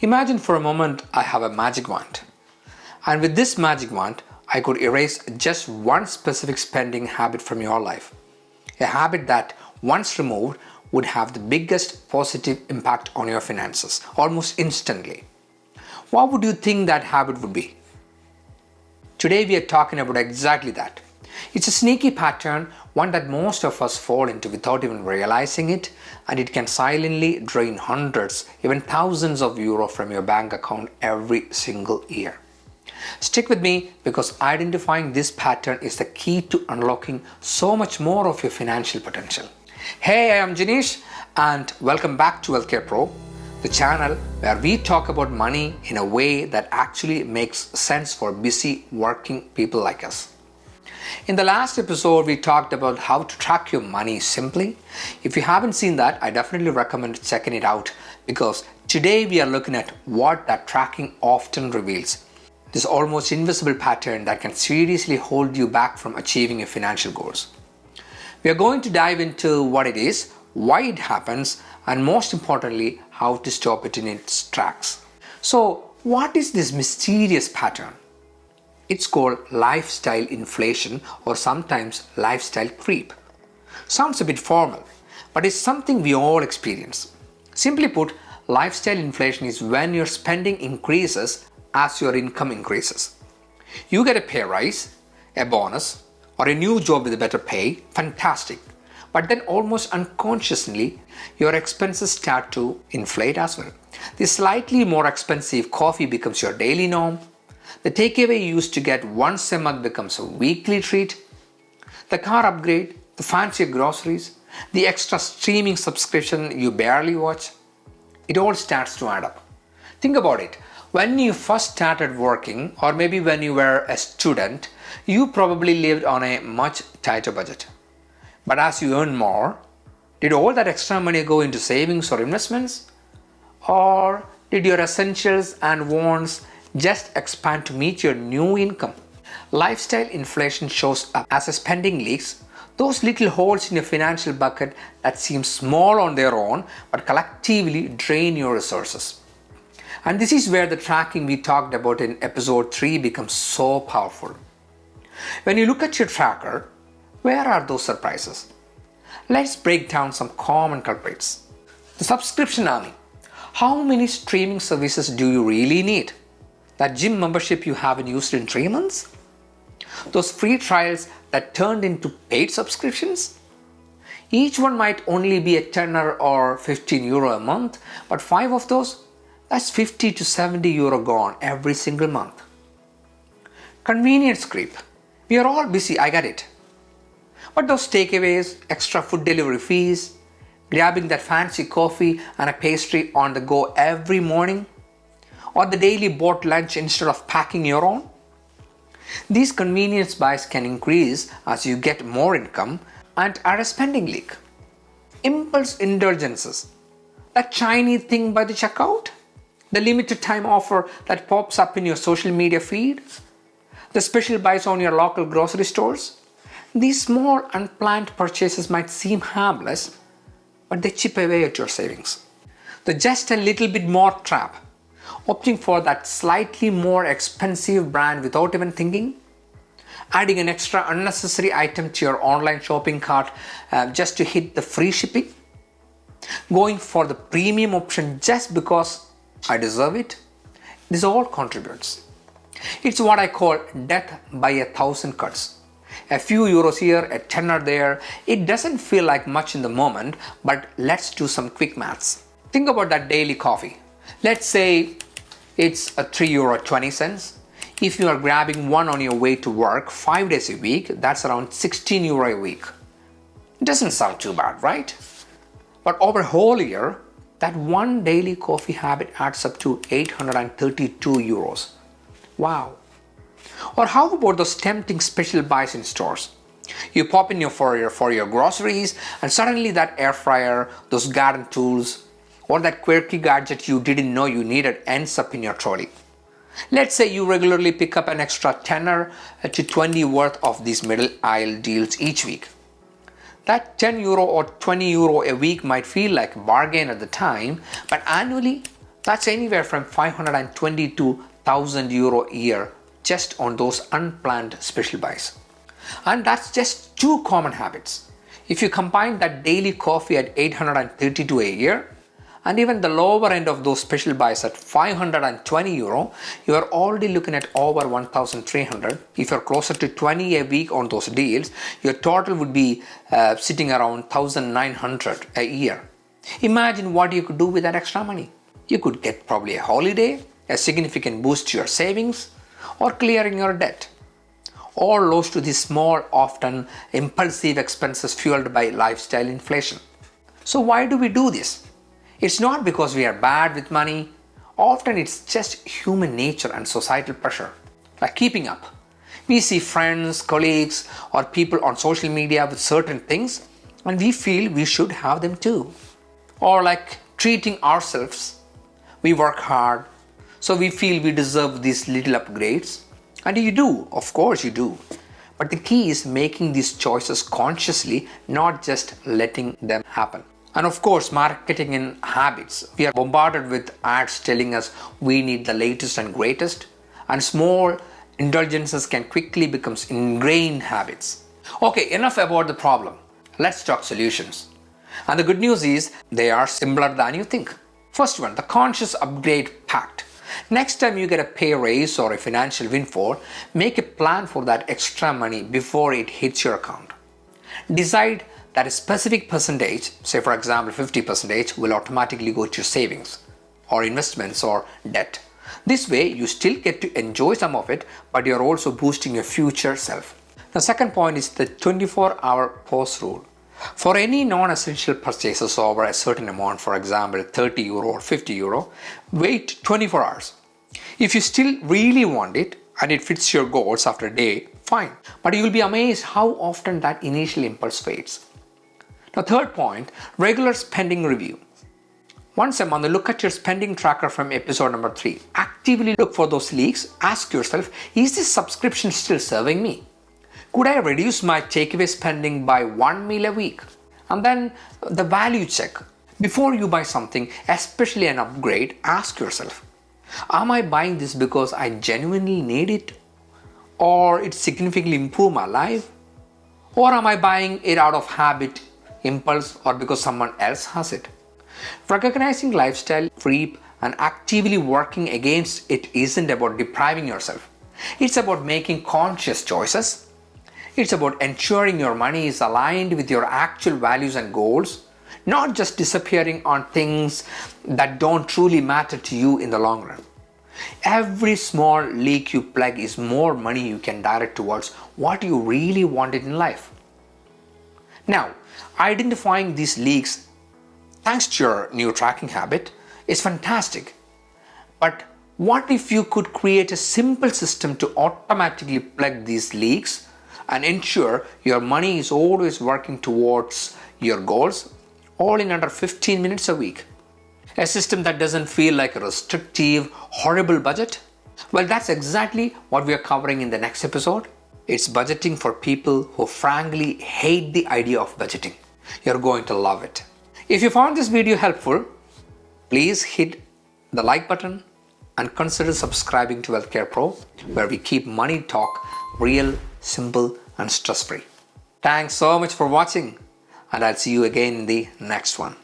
Imagine for a moment I have a magic wand. And with this magic wand, I could erase just one specific spending habit from your life. A habit that, once removed, would have the biggest positive impact on your finances almost instantly. What would you think that habit would be? Today we are talking about exactly that. It's a sneaky pattern, one that most of us fall into without even realizing it, and it can silently drain hundreds, even thousands of euros from your bank account every single year. Stick with me because identifying this pattern is the key to unlocking so much more of your financial potential. Hey, I am Janish and welcome back to WealthcarePro, the channel where we talk about money in a way that actually makes sense for busy working people like us. In the last episode, we talked about how to track your money simply. If you haven't seen that, I definitely recommend checking it out because today we are looking at what that tracking often reveals. This almost invisible pattern that can seriously hold you back from achieving your financial goals. We are going to dive into what it is, why it happens, and most importantly, how to stop it in its tracks. So, what is this mysterious pattern? It's called lifestyle inflation or sometimes lifestyle creep. Sounds a bit formal, but it's something we all experience. Simply put, lifestyle inflation is when your spending increases as your income increases. You get a pay rise, a bonus, or a new job with a better pay, fantastic. But then almost unconsciously, your expenses start to inflate as well. The slightly more expensive coffee becomes your daily norm. The takeaway you used to get once a month becomes a weekly treat. The car upgrade, the fancier groceries, the extra streaming subscription you barely watch, it all starts to add up. Think about it. When you first started working, or maybe when you were a student, you probably lived on a much tighter budget. But as you earn more, did all that extra money go into savings or investments? Or did your essentials and wants just expand to meet your new income? Lifestyle inflation shows up as a spending leaks, those little holes in your financial bucket that seem small on their own but collectively drain your resources. And this is where the tracking we talked about in episode 3 becomes so powerful. When you look at your tracker, where are those surprises? Let's break down some common culprits. The subscription army. How many streaming services do you really need? That gym membership you haven't used in 3 months? Those free trials that turned into paid subscriptions? Each one might only be a tenner or 15 euro a month, but 5 of those, that's 50 to 70 euro gone every single month. Convenience creep. We are all busy, I get it. But those takeaways, extra food delivery fees, grabbing that fancy coffee and a pastry on the go every morning, or the daily bought lunch instead of packing your own? These convenience buys can increase as you get more income and are a spending leak. Impulse indulgences. That shiny thing by the checkout? The limited time offer that pops up in your social media feed? The special buys on your local grocery stores? These small unplanned purchases might seem harmless, but they chip away at your savings. The just a little bit more trap. Opting for that slightly more expensive brand without even thinking, adding an extra unnecessary item to your online shopping cart just to hit the free shipping, going for the premium option just because I deserve it. This all contributes. It's what I call death by 1,000 cuts. A few euros here, a tenner there. It doesn't feel like much in the moment, but let's do some quick maths. Think about that daily coffee. Let's say it's a €3.20. If you are grabbing one on your way to work 5 days a week, that's around 16 euro a week. It doesn't sound too bad, right? But over a whole year, that one daily coffee habit adds up to 832 euros. Wow. Or how about those tempting special buys in stores? You pop in for your groceries and suddenly that air fryer, those garden tools, or that quirky gadget you didn't know you needed ends up in your trolley. Let's say you regularly pick up an extra tenner to 20 worth of these middle aisle deals each week. That 10 euro or 20 euro a week might feel like a bargain at the time, but annually, That's anywhere from 520 to 1,000 euro a year just on those unplanned special buys. And that's just two common habits. If you combine that daily coffee at 832 a year and even the lower end of those special buys at 520 euro, you are already looking at over 1,300. If you're closer to 20 a week on those deals, your total would be sitting around 1,900 a year. Imagine what you could do with that extra money. You could get probably a holiday, a significant boost to your savings, or clearing your debt. All lost to these small, often impulsive expenses fueled by lifestyle inflation. So why do we do this? It's not because we are bad with money. Often it's just human nature and societal pressure, like keeping up. We see friends, colleagues, or people on social media with certain things and we feel we should have them too. Or like treating ourselves. We work hard, so we feel we deserve these little upgrades. And you do, of course you do. But the key is making these choices consciously, not just letting them happen. And of course, marketing and habits. We are bombarded with ads telling us we need the latest and greatest, and small indulgences can quickly become ingrained habits. Okay, enough about the problem. Let's talk solutions. And the good news is they are simpler than you think. First one, the conscious upgrade pact. Next time you get a pay raise or a financial windfall, make a plan for that extra money before it hits your account. Decide that a specific percentage, say for example 50%, will automatically go to your savings or investments or debt. This way you still get to enjoy some of it, but you're also boosting your future self. The second point is the 24-hour pause rule. For any non-essential purchases over a certain amount, for example 30 euro or 50 euro, wait 24 hours. If you still really want it and it fits your goals after a day, fine. But you will be amazed how often that initial impulse fades. The third point, regular spending review. Once a month, look at your spending tracker from episode number 3. Actively look for those leaks. Ask yourself, is this subscription still serving me? Could I reduce my takeaway spending by one meal a week? And then the value check. Before you buy something, especially an upgrade, ask yourself, am I buying this because I genuinely need it? Or it significantly improve my life? Or am I buying it out of habit, impulse, or because someone else has it? Recognizing lifestyle creep and actively working against it isn't about depriving yourself. It's about making conscious choices. It's about ensuring your money is aligned with your actual values and goals, not just disappearing on things that don't truly matter to you in the long run. Every small leak you plug is more money you can direct towards what you really wanted in life. Now, identifying these leaks, thanks to your new tracking habit, is fantastic. But what if you could create a simple system to automatically plug these leaks and ensure your money is always working towards your goals, all in under 15 minutes a week? A system that doesn't feel like a restrictive, horrible budget? Well, that's exactly what we are covering in the next episode. It's budgeting for people who frankly hate the idea of budgeting. You're going to love it. If you found this video helpful, please hit the like button and consider subscribing to WealthcarePro, where we keep money talk real, simple, and stress-free. Thanks so much for watching, and I'll see you again in the next one.